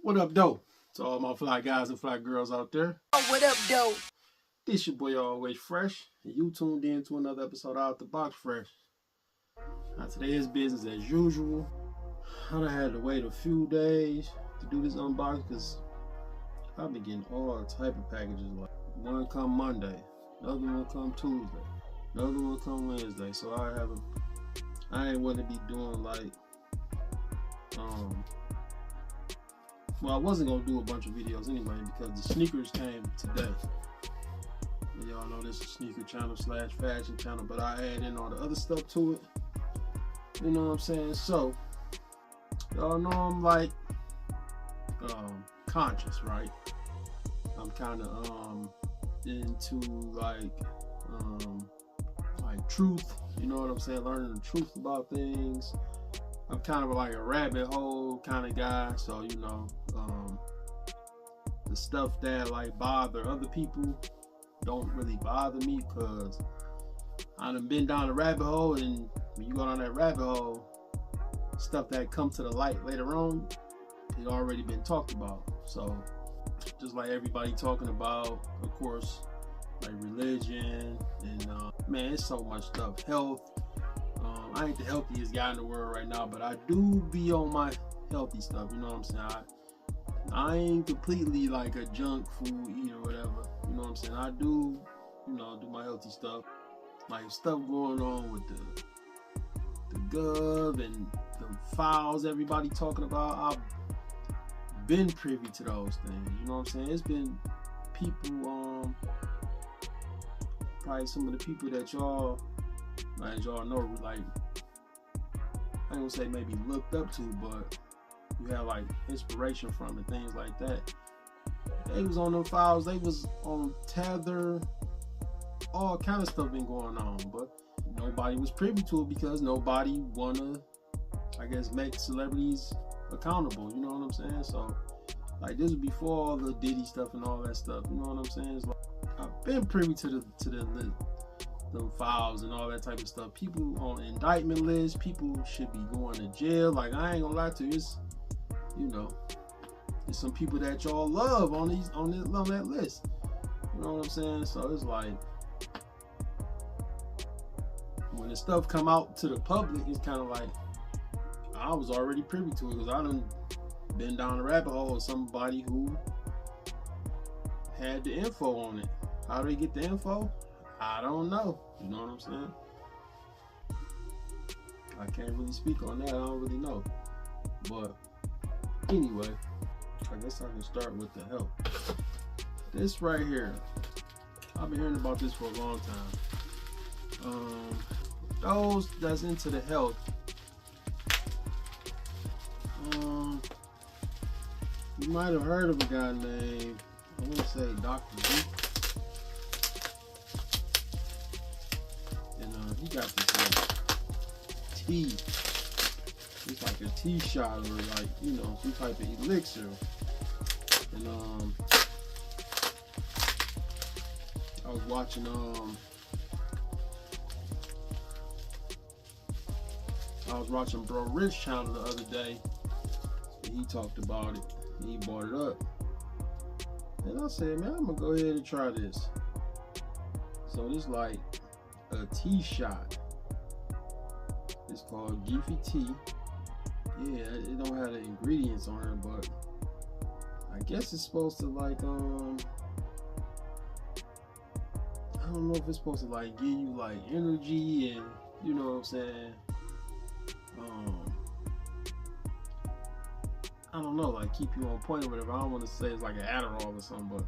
What up, though? To all my fly guys and fly girls out there. Oh, what up, though? This your boy Always Fresh, and you tuned in to another episode of OutTheBox Phresh. Now today is business as usual. I done had to wait a few days to do this unboxing because I've been getting all type of packages. Like one come Monday, another one come Tuesday, another one come Wednesday. So I ain't want to be doing like well, I wasn't gonna do a bunch of videos anyway because the sneakers came today. Y'all know this is sneaker channel / fashion channel, but I add in all the other stuff to it. You know what I'm saying? So y'all know I'm like conscious, right? I'm kind of into like truth. You know what I'm saying? Learning the truth about things. I'm kind of like a rabbit hole kind of guy, so you know, the stuff that like bother other people don't really bother me because I done been down the rabbit hole, and when you go down that rabbit hole, stuff that come to the light later on, it already been talked about. So just like everybody talking about, of course, like religion and man, it's so much stuff. Health. I ain't the healthiest guy in the world right now, but I do be on my healthy stuff. You know what I'm saying? I ain't completely like a junk food eater or whatever. You know what I'm saying? I do, you know, do my healthy stuff. Like stuff going on with the gov and the files everybody talking about. I've been privy to those things. You know what I'm saying? It's been people, probably some of the people that y'all know, like, I ain't gonna say maybe looked up to, but you have like inspiration from and things like that. They was on them files, they was on Tether, all kind of stuff been going on, but nobody was privy to it because nobody wanna, I guess, make celebrities accountable. You know what I'm saying? So like this was before all the Diddy stuff and all that stuff. You know what I'm saying? It's like I've been privy to the files and all that type of stuff. People on indictment lists, people should be going to jail. Like I ain't gonna lie to you, it's, you know, there's some people that y'all love on that list. You know what I'm saying? So it's like when the stuff come out to the public, it's kind of like I was already privy to it because I done been down the rabbit hole of somebody who had the info on it. How do they get the info? I don't know. You know what I'm saying? I can't really speak on that. I don't really know. But anyway, I guess I can start with the health. This right here, I've been hearing about this for a long time. Those that's into the health, you might have heard of a guy named, I want to say Dr. D. He got this tea. It's like a tea shot or like, you know, some type of elixir. And I was watching Bro Rich channel the other day, and he talked about it. And he brought it up, and I said, man, I'm gonna go ahead and try this. So this like a tea shot. It's called Geefy Tea. Yeah, it don't have the ingredients on it, but I guess it's supposed to like I don't know if it's supposed to like give you like energy and, you know what I'm saying, I don't know, like keep you on point or whatever. I don't want to say it's like an Adderall or something, but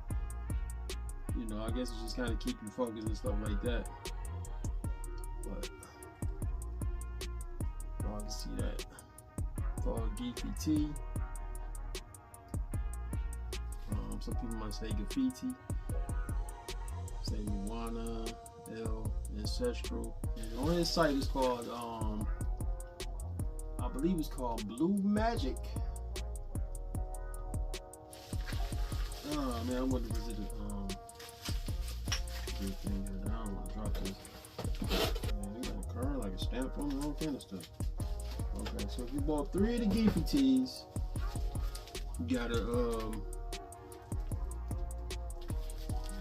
you know, I guess it's just kind of keep you focused and stuff like that. But y'all can see that called Geefy Tea. Some people might say graffiti, say marijuana, L, ancestral. And on his site is called I believe it's called Blue Magic. Oh man, I want to visit it. Good thing here. I don't want to drop this. Man, they got a card, like a stamp on it, all kind of stuff. Okay, so if you bought 3 of the Geefy Teas, You got a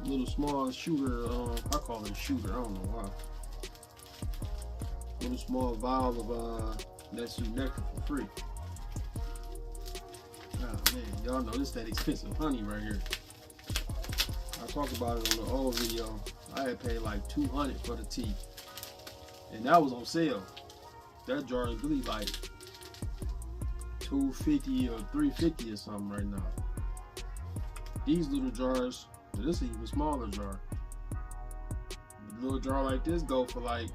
little small shooter. I call it a shooter. I don't know why. Little small vial of Nessu nectar for free. Oh man, y'all know this that expensive honey right here. I talked about it on the old video. I had paid like $200 for the tea, and that was on sale. That jar is really like $250 or $350 or something right now. These little jars, this is an even smaller jar. A little jar like this go for like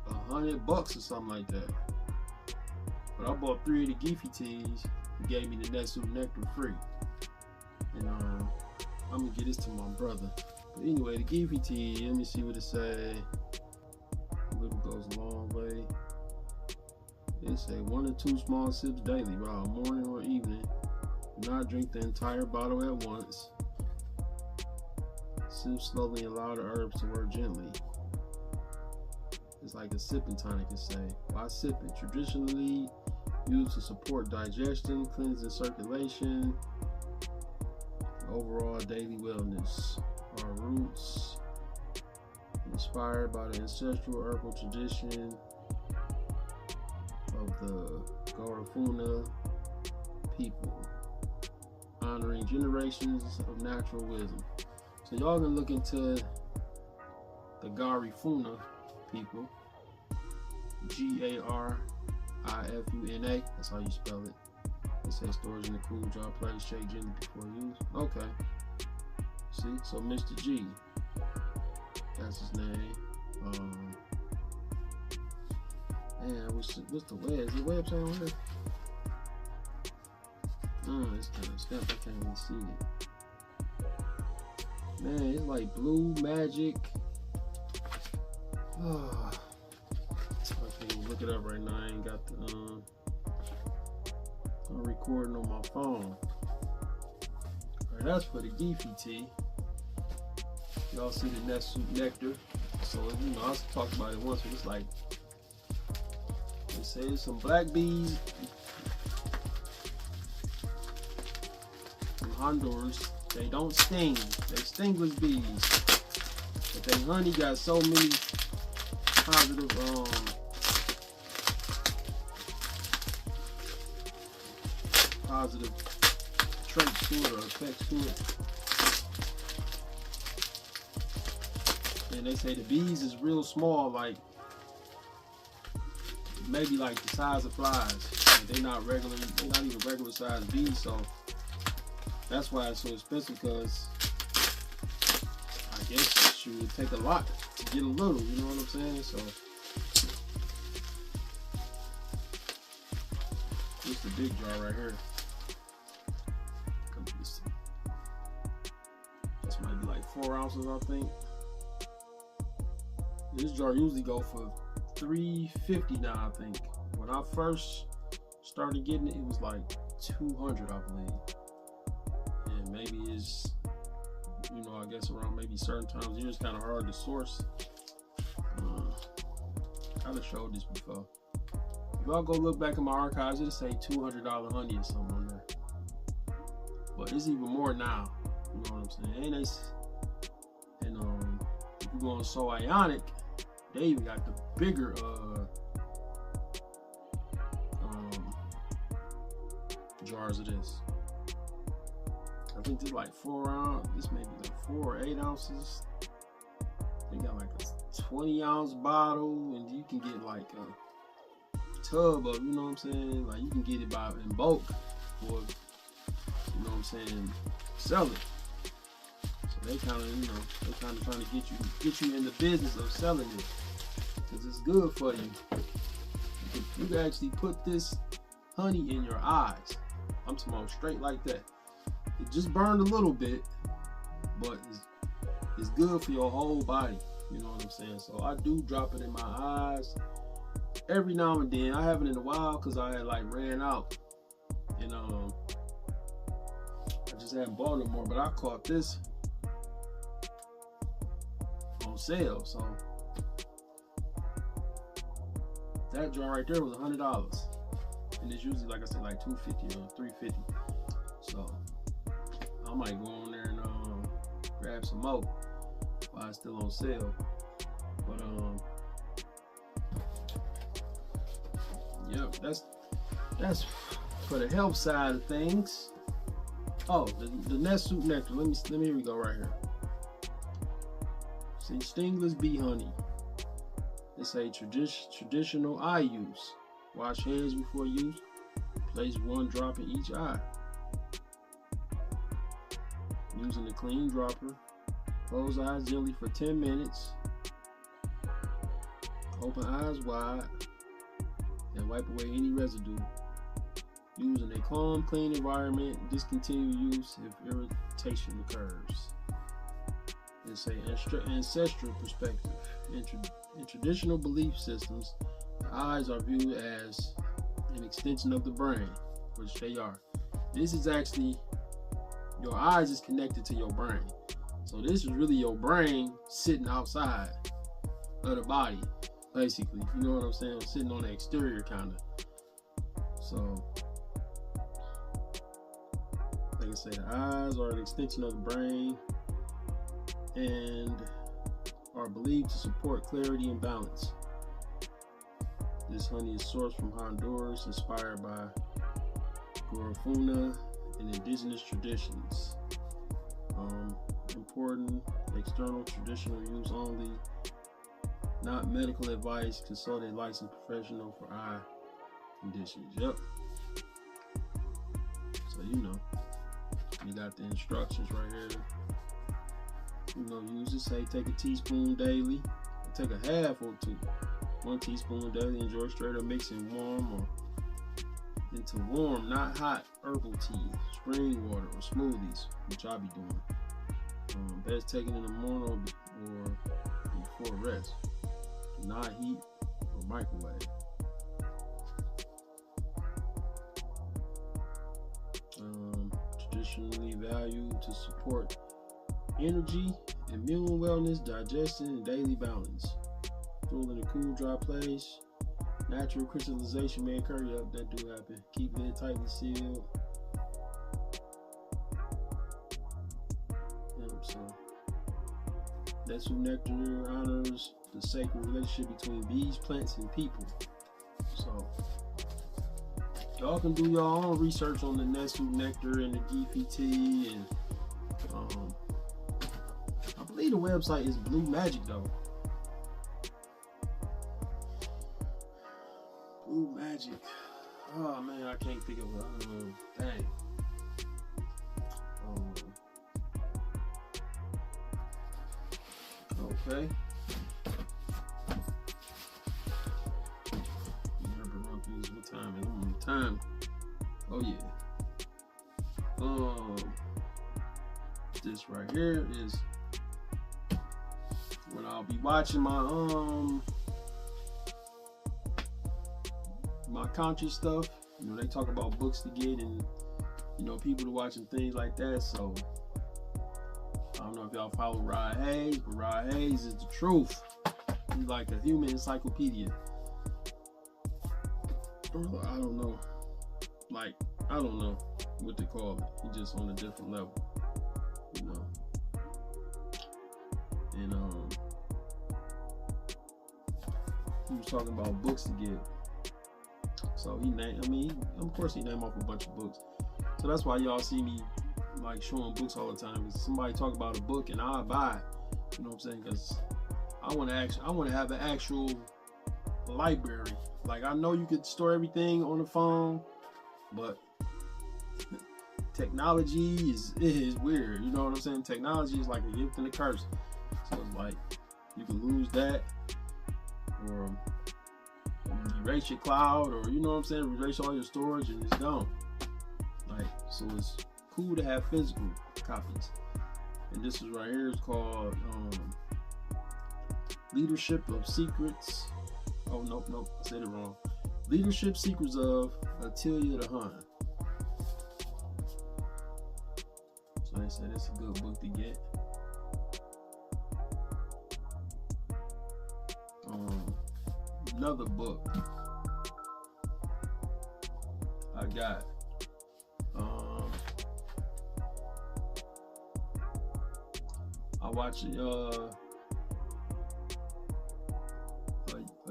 $100 or something like that. But I bought 3 of the Geefy teas. He gave me the Nessu nectar free. And I'm gonna get this to my brother. But anyway, the Geefy tea, let me see what it say. A little goes a long way. It say 1 or 2 small sips daily, wow, morning or evening. Do not drink the entire bottle at once. Sip slowly and allow the herbs to work gently. It's like a sipping tonic, it say. Why sip it? Traditionally used to support digestion, cleansing circulation, overall daily wellness. Our roots inspired by the ancestral herbal tradition of the Garifuna people, honoring generations of natural wisdom. So y'all gonna look into the Garifuna people, Garifuna, that's how you spell it. It says stores in the cool jar, place, shake gently before use. Okay. See, so Mr. G, that's his name. Man, what's the web? Is the website on here? It's kind of stuff, I can't even see it. Man, it's like Blue Magic. I can't even look it up right now. I ain't got the I'm recording on my phone. Alright, that's for the Geefy tea. Y'all see the Nessu nectar. So you know, I talked about it once, but it's like they say there's some black bees from Honduras. They don't sting. They stingless bees. But they honey got so many positive positive traits to it or effects to it. And they say the bees is real small, like maybe like the size of flies. Like they're not even regular sized bees, so that's why it's so expensive, because I guess it should take a lot to get a little, you know what I'm saying? So this is the big jar right here. This might be like 4 ounces, I think. This jar usually go for $3.50 now, I think. When I first started getting it, it was like $200, I believe. And maybe it's, you know, I guess around maybe certain times of year, it's kind of hard to source. Kind of showed this before. If y'all go look back in my archives, it'll say $200 honey or something on there. But it's even more now. You know what I'm saying? And if you go on So Ionic, they even got the bigger jars of this. I think this like 4 ounces. This may be like 4 or 8 ounces. They got like a 20-ounce bottle, and you can get like a tub of, you know what I'm saying? Like you can get it in bulk, or you know what I'm saying, sell it. So they kind of, you know, they kind of trying to get you in the business of selling it, because it's good for you. You can actually put this honey in your eyes. I'm talking about straight like that. It just burned a little bit, but it's good for your whole body. You know what I'm saying? So I do drop it in my eyes every now and then. I haven't in a while because I had like ran out, and I just haven't bought no more. But I caught this on sale, so that jar right there was $100. and it's usually, like I said, like $250 or $350. So I might go on there and grab some more while it's still on sale. But yep, that's for the health side of things. Oh, the nest soup nectar. Let me here we go right here. See, stingless bee honey. It's a traditional eye use. Wash hands before use. Place 1 drop in each eye. Using a clean dropper. Close eyes gently for 10 minutes. Open eyes wide and wipe away any residue. Use in a calm, clean environment. Discontinue use if irritation occurs. It's an ancestral perspective. In traditional belief systems, the eyes are viewed as an extension of the brain, which they are. This is actually, your eyes is connected to your brain. So this is really your brain sitting outside of the body, basically. You know what I'm saying? Sitting on the exterior, kind of. So, like I say, the eyes are an extension of the brain and are believed to support clarity and balance. This honey is sourced from Honduras, inspired by Garifuna and indigenous traditions. Important external traditional use only, not medical advice. Consult a licensed professional for eye conditions. Yep. So you know, you got the instructions right here. You know, use it. Say take a teaspoon daily. Take a half or 2. 1 teaspoon daily. Enjoy straight or mix in warm or into warm, not hot herbal tea, spring water, or smoothies, which I'll be doing. Best taken in the morning or before rest. Do not heat or microwave. Traditionally valued to support energy, immune wellness, digestion, and daily balance. Stored in a cool, dry place. Natural crystallization may occur. Yep, that do happen. Keep lid tightly sealed. So, Netsu nectar honors the sacred relationship between bees, plants, and people. So, y'all can do your own research on the Netsu nectar and the GPT, and I believe the website is Blue Magic though. Blue Magic. Oh man, I can't think of it. Dang. Okay. What time is it? Time. Oh yeah. This right here is when I'll be watching my my conscious stuff. You know, they talk about books to get and, you know, people to watch and things like that. So I don't know if y'all follow Rod Hayes, but Rod Hayes is the truth. He's like a human encyclopedia. I don't know. Like, I don't know what to call it. He's just on a different level, you know. And he was talking about books to get. So he named, of course he named off a bunch of books. So that's why y'all see me like showing books all the time. Because somebody talk about a book and I'll buy it. You know what I'm saying? Because I want to have an actual library. Like, I know you could store everything on the phone, but technology is weird. You know what I'm saying? Technology is like a gift and a curse. So it's like you can lose that, or erase your cloud, or you know what I'm saying, erase all your storage and it's gone. Like, so it's cool to have physical copies. And this is right here is called Leadership of Secrets. Oh, nope, I said it wrong. Leadership Secrets of Attilia the Hun. So they said it's a good book to get. Another book. got? I watch a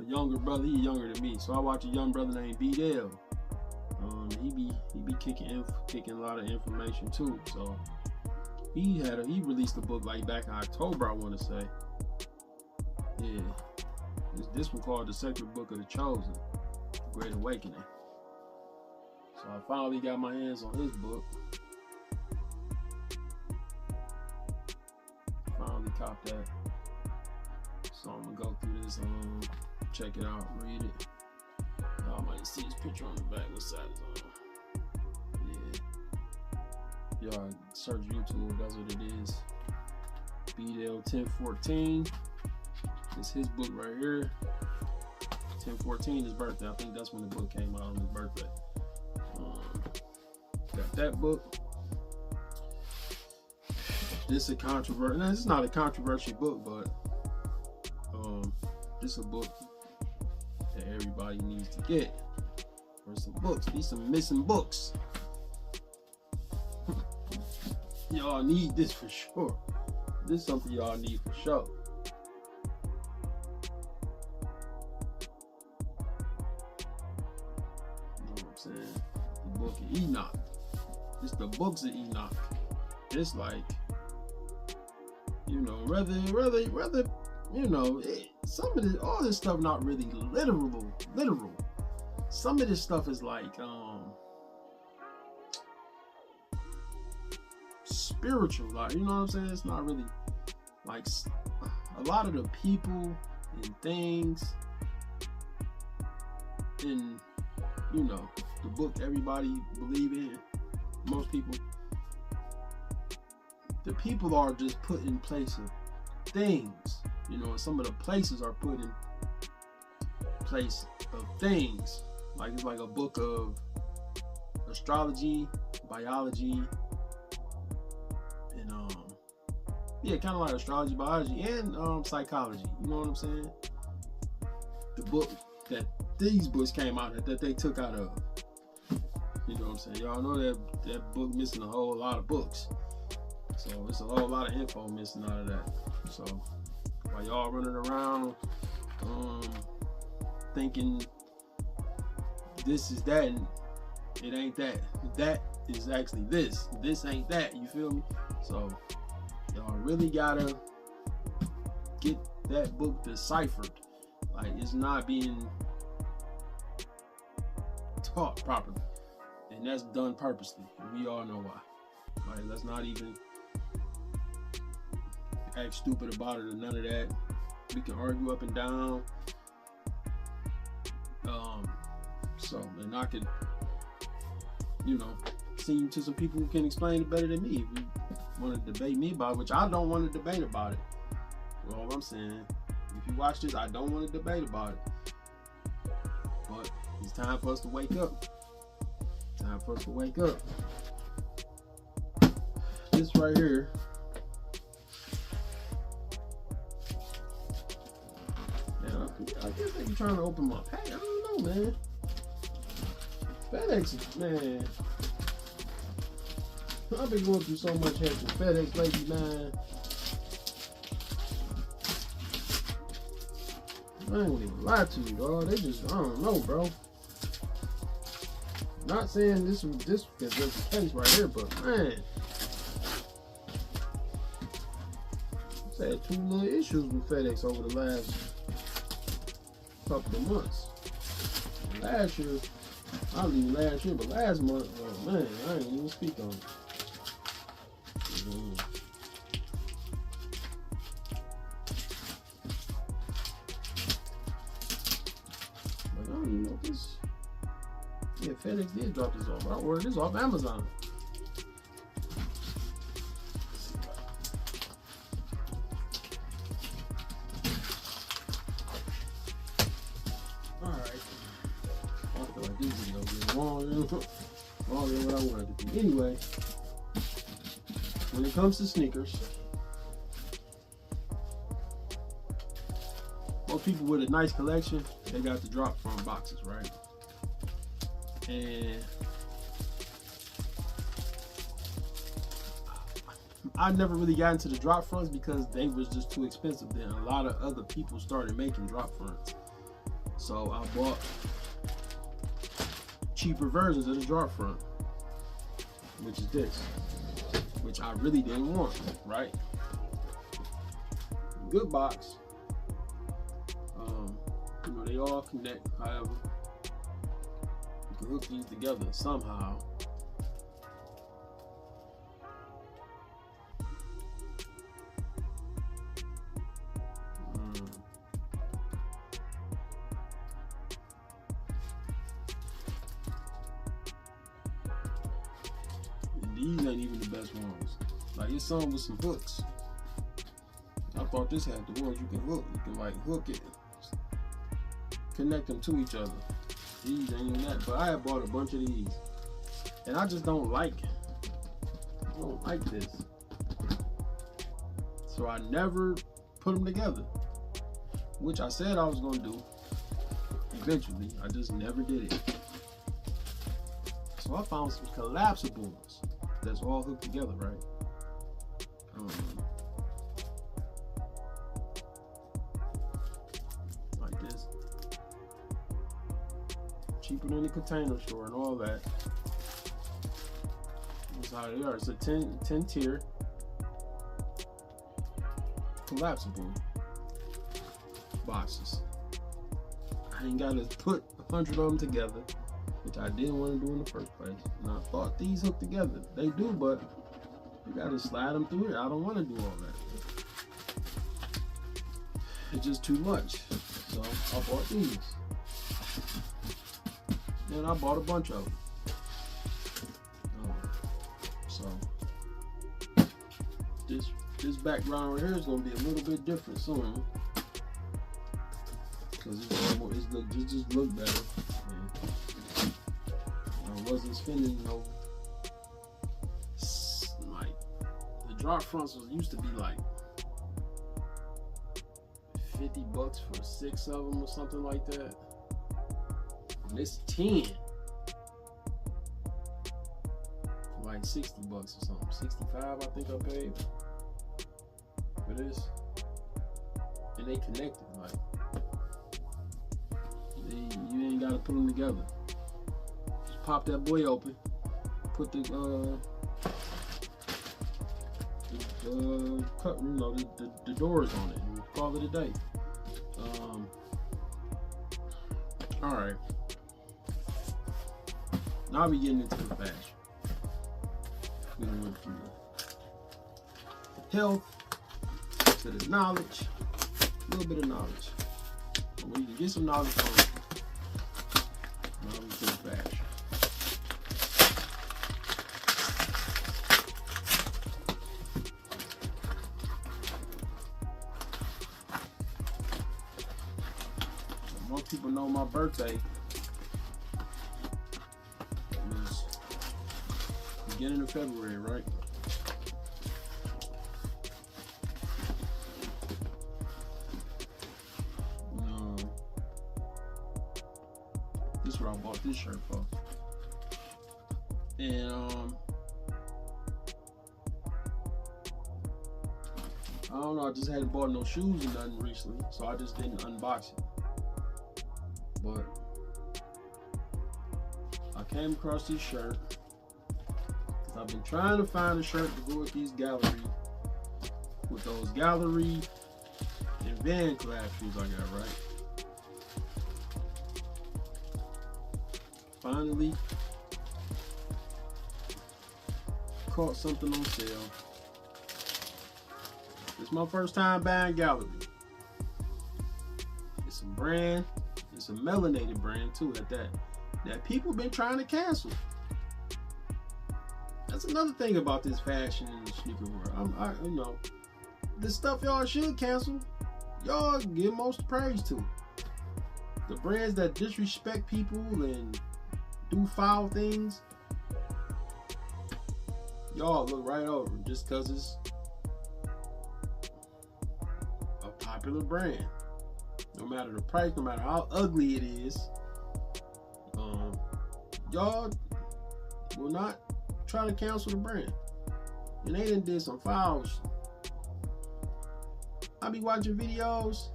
younger brother. He's younger than me, so I watch a young brother named Dept. He be kicking a lot of information too. So he released a book like back in October, I want to say. Yeah, this one called The Sacred Book of the Chosen, The Great Awakening. So I finally got my hands on his book. Finally copped that. So I'm gonna go through this, check it out, read it. Y'all might see his picture on the back. What side is on? Yeah. Y'all search YouTube, that's what it is. Dept 1014. It's his book right here. 1014, his birthday. I think that's when the book came out on his birthday. Got that book. This is a controversial. No, this is not a controversial book, but this is a book that everybody needs to get. There's some books. These some missing books. Y'all need this for sure. This is something y'all need for sure. You know what I'm saying? The book of Enoch. It's the books of Enoch. It's like, you know, rather, you know, some of this, all this stuff not really literal. Some of this stuff is like spiritual, like, you know what I'm saying? It's not really like a lot of the people and things in, you know, the book everybody believe in, most people, the people are just put in place of things, you know, and some of the places are put in place of things. Like it's like a book of astrology, biology, and yeah, kind of like astrology, biology, and psychology. You know what I'm saying? The book that these books came out that they took out of. You know what I'm saying? Y'all know that book missing a whole lot of books. So it's a whole lot of info missing out of that. So while y'all running around thinking this is that and it ain't that. That is actually this. This ain't that. You feel me? So y'all really gotta get that book deciphered. Like it's not being taught properly. And that's done purposely. And we all know why. Like let's not even act stupid about it or none of that. We can argue up and down. So, and I could, you know, seem to some people who can explain it better than me. If you want to debate me about it, which I don't want to debate about it. Well, all I'm saying, if you watch this, I don't want to debate about it. But it's time for us to wake up. Time for us to wake up. This right here. I guess they be trying to open my pack. I don't know, man. FedEx, man. I've been going through so much help with FedEx lately, man. I ain't gonna even lie to you, dog. They just, I don't know, bro. Not saying this is the case right here, but man, I've had two little issues with FedEx over the last couple of months. Last year, I'll leave last year, but last month, oh man, I ain't even speak on it. But I don't even know if this. Yeah, FedEx did drop this off. I ordered this off Amazon. Longer than what I wanted to do. Anyway, when it comes to sneakers, most people with a nice collection, they got the drop from boxes, right? And I never really got into the drop fronts because they was just too expensive. Then a lot of other people started making drop fronts, so I bought cheaper versions of the drop front, which is this, which I really didn't want, right? Good box. You know, they all connect. However, you can hook these together somehow. These ain't even the best ones. Like, it's some with some hooks. I thought this had the ones you can hook. You can like hook it, connect them to each other. These ain't even that. But I had bought a bunch of these, and I just don't like this. So I never put them together, which I said I was gonna do eventually. I just never did it. So I found some collapsible ones that's all hooked together, right? Like this. Cheaper than the Container Store and all that. That's how they are. It's a 10 tier collapsible boxes. I ain't gotta put 100 of them together, which I didn't want to do in the first place. And I thought these hooked together. They do, but you gotta slide them through it. I don't want to do all that. It's just too much. So I bought these. And I bought a bunch of them. So this background right here is gonna be a little bit different soon. Cause it just look better. I wasn't spending no, like, the drop fronts used to be like $50 for 6 of them or something like that. And it's 10 for like $60 or something. 65 I think I paid for this. And they connected, like you ain't gotta put them together. Pop that boy open, put the cut, you know, the doors on it, and call it a day. All right, now we getting into the fashion. We done went from the health to the knowledge, a little bit of knowledge. And when you can get some knowledge from it, now we to the fashion. Most people know my birthday was beginning of February, right? This is where I bought this shirt for. And I don't know, I just hadn't bought no shoes or nothing recently, so I just didn't unbox it. But I came across this shirt because I've been trying to find a shirt to go with these gallery, with those gallery and Van collab shoes I got, right? Finally caught something on sale. It's my first time buying gallery. It's a brand. It's a melanated brand too at that people been trying to cancel. That's another thing about this fashion in the sneaker world. You know, the stuff y'all should cancel, y'all give most praise to. The brands that disrespect people and do foul things, y'all look right over just because it's a popular brand. No matter the price, no matter how ugly it is, y'all will not try to cancel the brand. and they done did some foul shit. I be watching videos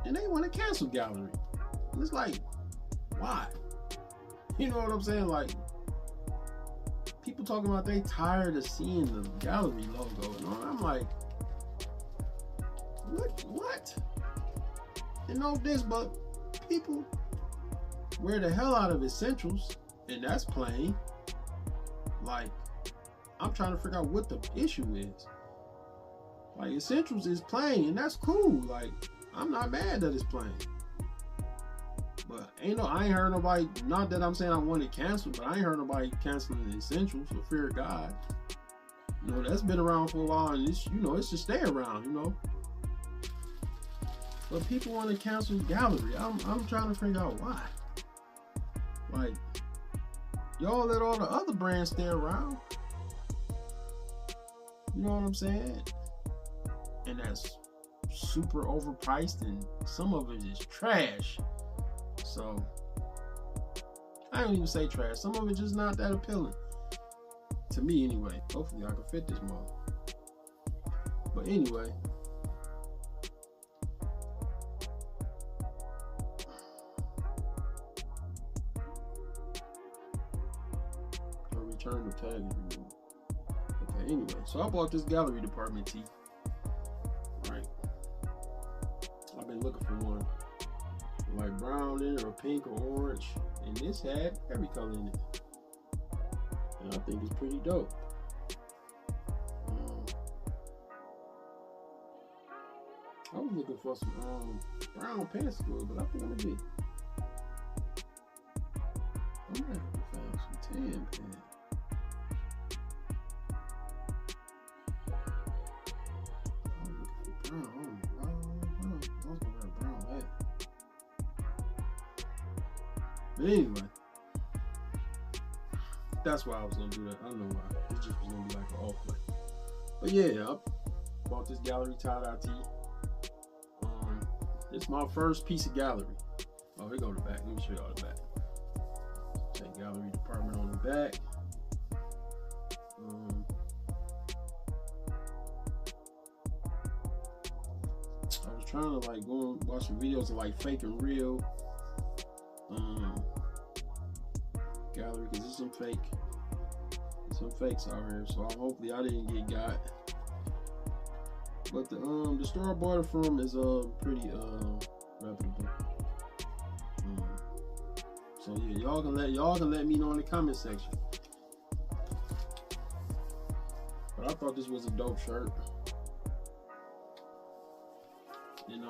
and they want to cancel gallery. And it's like, why? You know what I'm saying? Like, people talking about they tired of seeing the gallery logo. And I'm like, what? And know this, but people wear the hell out of essentials, and that's plain. Like, I'm trying to figure out what the issue is. Like, essentials is plain, and that's cool. Like, I'm not mad that it's plain. But I ain't heard nobody, not that I'm saying I want it canceled, but I ain't heard nobody canceling the essentials for fear of God. You know, that's been around for a while, and it's, you know, it should stay around, you know. But people want to cancel gallery. I'm trying to figure out why. Like, y'all let all the other brands stay around. You know what I'm saying? And that's super overpriced, and some of it is trash. So I don't even say trash. Some of it just not that appealing to me, anyway. Hopefully, I can fit this month. But anyway, I'll return the tag removed. Okay, anyway, so I bought this gallery department tee. Right, I've been looking for one. Like brown in it, or pink, or orange, and this had every color in it, and I think it's pretty dope. I was looking for some brown pants for it, but I think I'm gonna have to find some tan pants. I was looking for brown. I was gonna wear a brown hat. But anyway, that's why I was gonna do that. I don't know why. It just was gonna be like an off play. But yeah, I bought this gallery tie-dye tee. It's my first piece of gallery. Oh, here go the back. Let me show y'all the back. Say gallery department on the back. I was trying to like go and watch some videos of like fake and real gallery, because there's some fakes out here. So hopefully I didn't get got. But the store I bought it from is pretty reputable. So yeah, y'all can let me know in the comment section. But I thought this was a dope shirt. And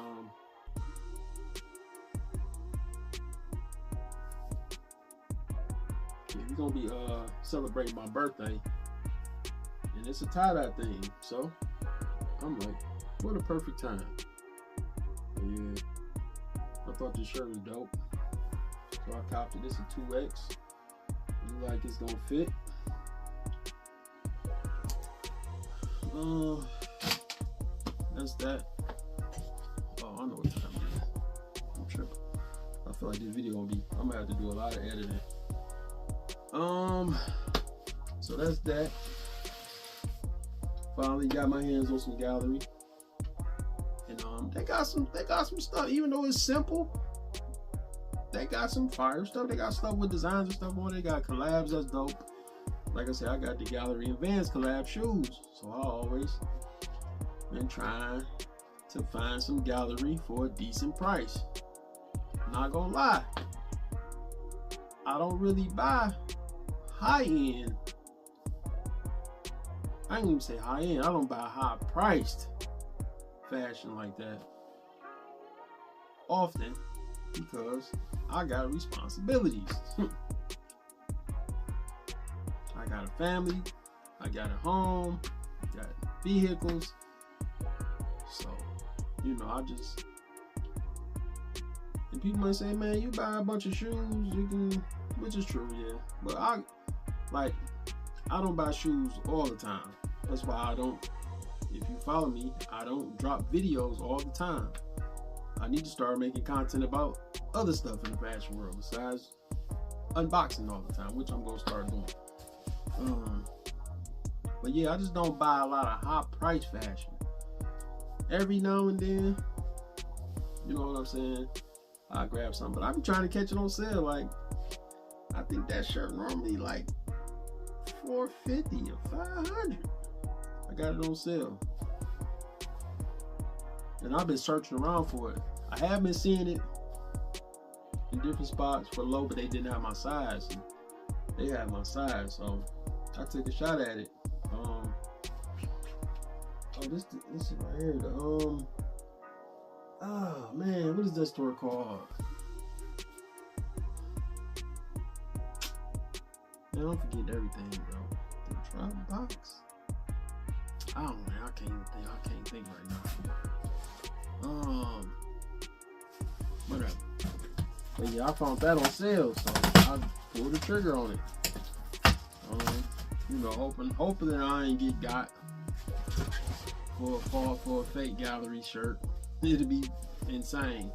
yeah, we're gonna be celebrating my birthday, and it's a tie-dye thing, so I'm like, what a perfect time. But yeah, I thought this shirt was dope, so I copped it. This is a 2X. Look like it's gonna fit. That's that. Oh, I know what time it is. I'm tripping. I feel like this video I'm gonna have to do a lot of editing. So that's that. Finally got my hands on some gallery, and they got some stuff. Even though it's simple, they got some fire stuff. They got stuff with designs and stuff on it. They got collabs that's dope. Like I said, I got the Gallery and Vans collab shoes, so I always been trying to find some gallery for a decent price. Not gonna lie, I don't really buy high end. I ain't even say high end. I don't buy high priced fashion like that often, because I got responsibilities. I got a family, I got a home, I got vehicles. So, you know, and people might say, man, you buy a bunch of shoes, you can, which is true, yeah. But I don't buy shoes all the time. That's why I don't, if you follow me, I don't drop videos all the time. I need to start making content about other stuff in the fashion world besides unboxing all the time, which I'm gonna start doing. But yeah, I just don't buy a lot of hot price fashion. Every now and then, you know what I'm saying, I grab something, but I be trying to catch it on sale. Like, I think that shirt normally like $450 or $500. I got it on sale, and I've been searching around for it. I have been seeing it in different spots for low, but they didn't have my size. And they had my size, so I took a shot at it. This is right here. Oh man, what is that store called? Man, I'm forgetting everything, bro. The OutTheBox. I don't know. I can't think right now. Whatever. But yeah, I found that on sale, so I pulled the trigger on it. You know, hoping that I ain't got for a fake gallery shirt. It'd be insane.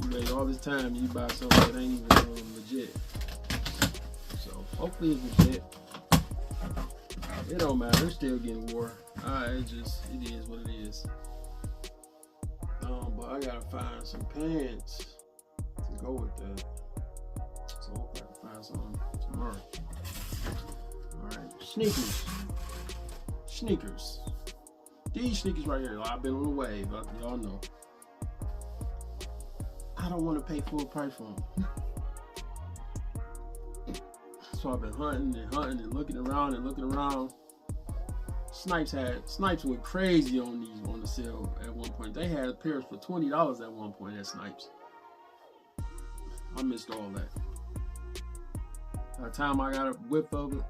You wait all this time, you buy something that ain't even legit. So hopefully it's legit. It don't matter. It's still getting wore. It is what it is. But I gotta find some pants to go with that. So hopefully I can find some tomorrow. Alright, sneakers. These sneakers right here, I've been on the wave, y'all know. I don't want to pay full price for them. So I've been hunting and looking around. Snipes went crazy on the sale at one point. They had pairs for $20 at one point at Snipes. I missed all that. By the time I got a whiff of it,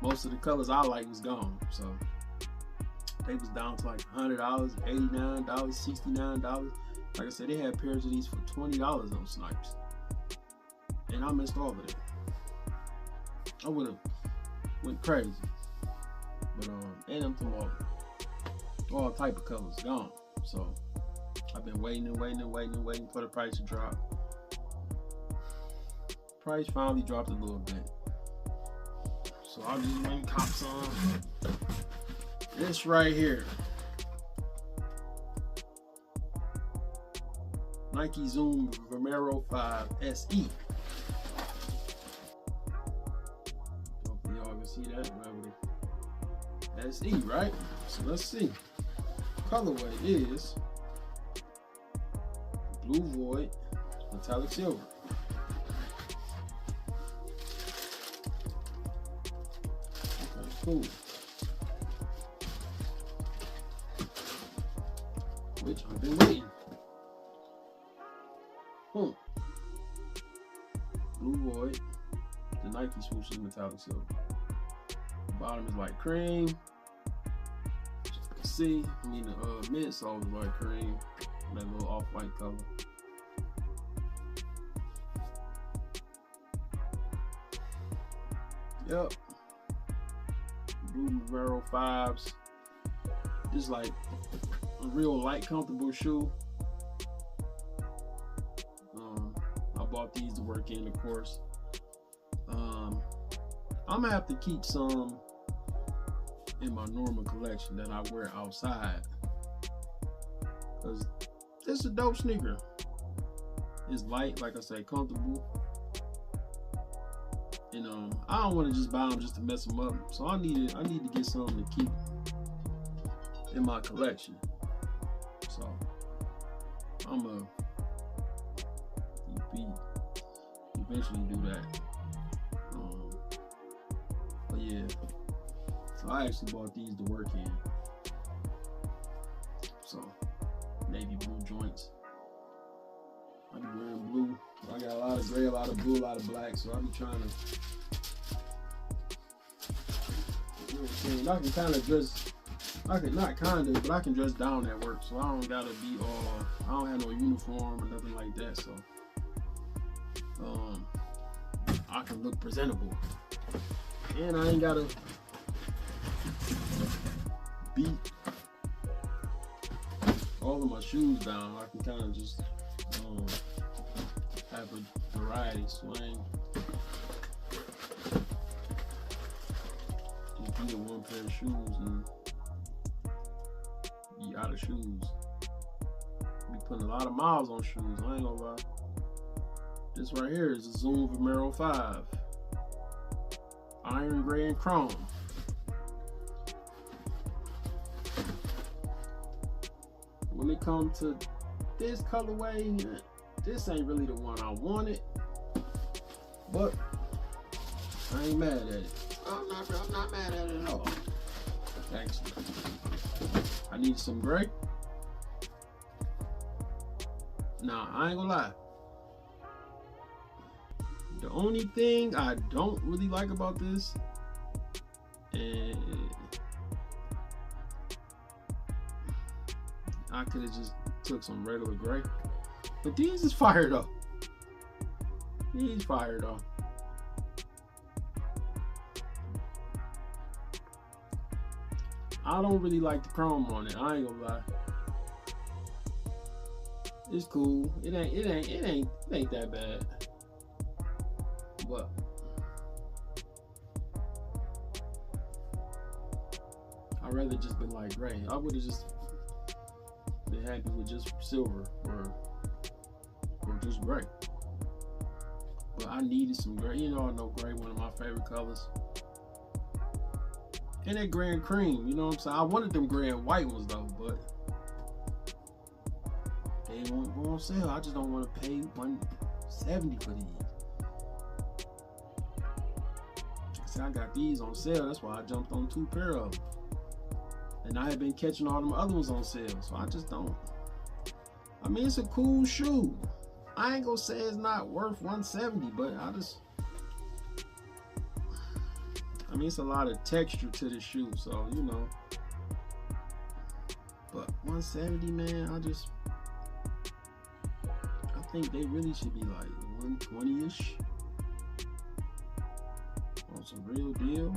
most of the colors I like was gone. So they was down to like $100, $89, $69. Like I said, they had pairs of these for $20 on Snipes. And I missed all of it. I would have went crazy. But and them tomorrow, all type of colors gone. So I've been waiting for the price to drop. Price finally dropped a little bit. So I just went and cop some. This right here. Nike Zoom Vomero 5 SE. Hopefully y'all can see that. SE, right? So let's see. Colorway is Blue Void Metallic Silver. Okay, cool. Which I've been waiting. Blue Void, the Nike swoosh is metallic silver. The bottom is like cream. As you can see, the mid sole is like cream, that little off-white color. Yep. Blue Vomero 5s. Just like a real light, comfortable shoe. I bought these to work in, of course. I'm gonna have to keep some in my normal collection that I wear outside, because this is a dope sneaker. It's light, like I say, comfortable, and I don't want to just buy them just to mess them up. So I need to get something to keep in my collection. So I'm gonna eventually do that. But yeah, so I actually bought these to work in. So navy blue joints. I be wearing blue. I got a lot of gray, a lot of blue, a lot of black. So I be trying to, you know what I'm saying? I can kind of dress. I can dress down at work, so I don't gotta be all. I don't have no uniform or nothing like that, so I can look presentable, and I ain't gotta beat all of my shoes down. I can kind of just have a variety swing. of shoes and you out of shoes. Be putting a lot of miles on shoes, I ain't gonna lie. This right here is a Zoom Vomero 5. Iron gray and chrome. When it comes to this colorway, this ain't really the one I wanted, but I ain't mad at it. I'm not mad at it at all. Actually, I need some gray. Nah, I ain't gonna lie. The only thing I don't really like about this, and I could have just took some regular gray, but these is fire though. These fire though. I don't really like the chrome on it, I ain't gonna lie. It's cool. It ain't that bad. But I'd rather just been like gray. I would have just been happy with just silver or just gray. But I needed some gray. You know, I know gray one of my favorite colors. And that gray and cream, you know what I'm saying? I wanted them gray and white ones though, but they won't go on sale. I just don't want to pay $170 for these. See, I got these on sale. That's why I jumped on 2 pair of them. And I had been catching all them other ones on sale, so I just don't. I mean, it's a cool shoe. I ain't gonna say it's not worth $170, but I mean, it's a lot of texture to the shoe, so you know. But $170, man, I think they really should be like $120-ish on some real deal.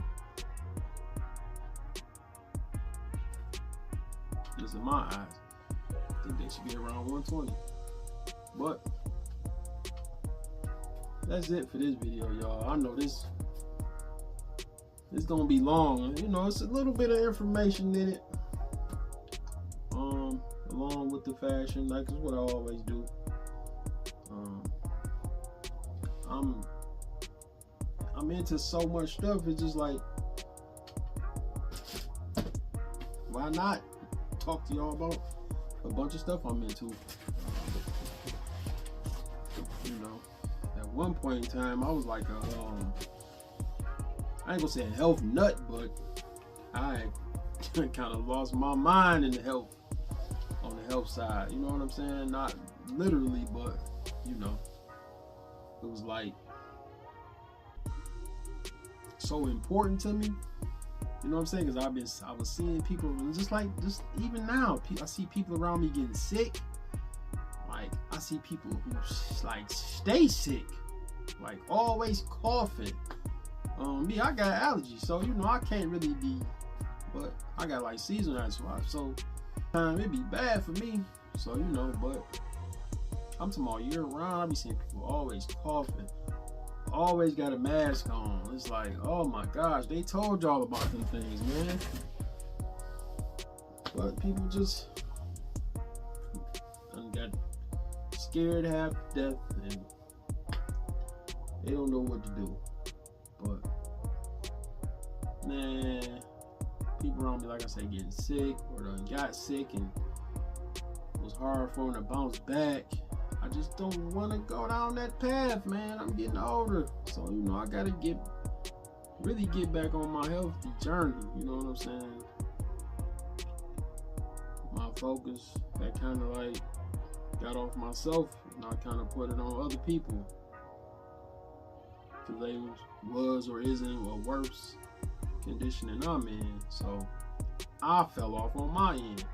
Just in my eyes, I think they should be around $120. But that's it for this video, y'all. I know this gonna be long. You know, it's a little bit of information in it, along with the fashion, like it's what I always do. I'm into so much stuff. It's just like, why not talk to y'all about a bunch of stuff I'm into? You know, at one point in time, I was like I ain't gonna say a health nut, but I kind of lost my mind in the health, on the health side. You know what I'm saying? Not literally, but you know, it was like so important to me. You know what I'm saying? Because I was seeing people just even now, I see people around me getting sick. Like I see people who like stay sick, like always coughing. Me, I got allergies, so you know I can't really be, but I got like seasonal asthma, so it'd be bad for me. So you know, but I'm talking all year round. I be seeing people always coughing, always got a mask on. It's like, oh my gosh, they told y'all about them things, man. But people just got scared half to death, and they don't know what to do. But man, people around me, like I said, getting sick or done got sick, and it was hard for them to bounce back. I just don't want to go down that path, man. I'm getting older, so you know I gotta really get back on my healthy journey. You know what I'm saying? My focus, that kind of like got off myself, and I kind of put it on other people, because they was or isn't or worse condition than I'm in. So I fell off on my end.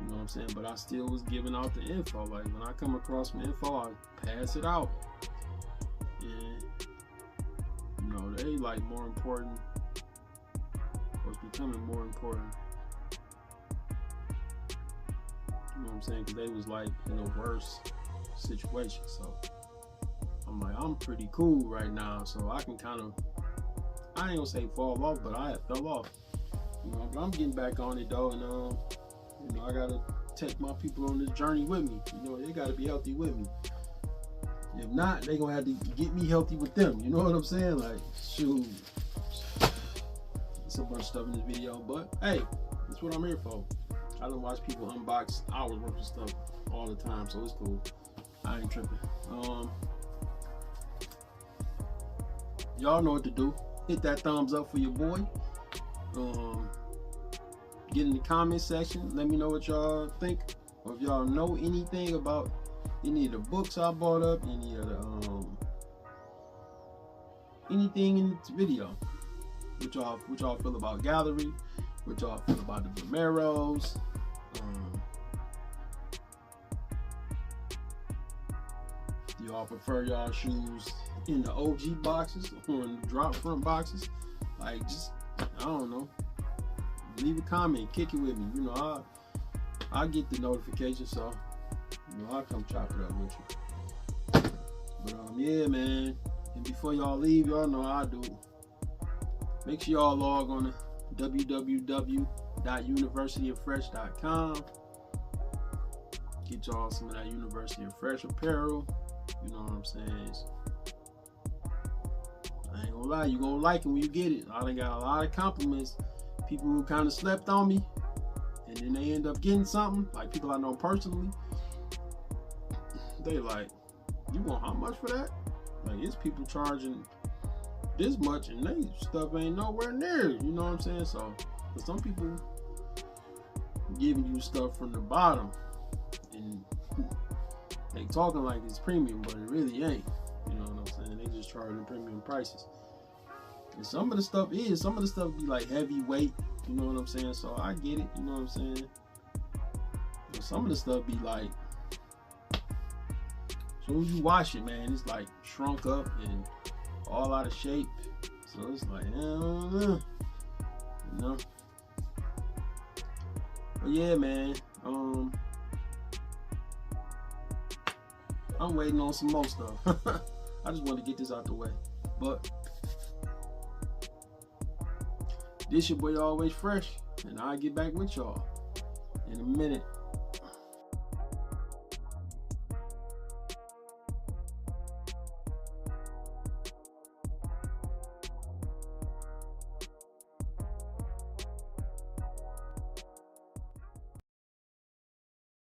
You know what I'm saying? But I still was giving out the info. Like when I come across my info, I pass it out. And you know, they like more important, or it's becoming more important. You know what I'm saying? Because they was like in a worse situation. So I'm like, I'm pretty cool right now, so I can kind of, I ain't gonna say fall off, but I fell off. You know, but I'm getting back on it though, and you know, I gotta take my people on this journey with me. You know, they gotta be healthy with me. If not, they gonna have to get me healthy with them. You know what I'm saying? Like, shoot, it's a bunch of stuff in this video, but hey, that's what I'm here for. I don't watch people unbox hours worth of stuff all the time, so it's cool. I ain't tripping. Y'all know what to do. Hit that thumbs up for your boy. Get in the comment section. Let me know what y'all think, or if y'all know anything about any of the books I bought up, any of the anything in this video. What y'all feel about Gallery? What y'all feel about the Vomeros? Do y'all prefer y'all shoes in the OG boxes or in the drop front boxes? Like, just, I don't know. Leave a comment, kick it with me. You know, I get the notification, so you know, I'll come chop it up with you. But yeah, man. And before y'all leave, y'all know how I do. Make sure y'all log on to www.universityoffphresh.com. Get y'all some of that University of Phresh apparel. You know what I'm saying? I ain't gonna lie, you gonna like it when you get it. I done got a lot of compliments. People who kind of slept on me, and then they end up getting something. Like people I know personally, they like, you want how much for that? Like, it's people charging this much, and they stuff ain't nowhere near. You know what I'm saying? So, for some people giving you stuff from the bottom, and they talking like it's premium, but it really ain't. You know what I'm saying? They just charging premium prices. And some of the stuff be like heavyweight. You know what I'm saying? So I get it. You know what I'm saying? But some of the stuff be like, as soon as you wash it, man, it's like shrunk up and all out of shape. So it's like, you know. But yeah, man. I'm waiting on some more stuff. I just want to get this out the way. But this your boy Always Fresh, and I'll get back with y'all in a minute.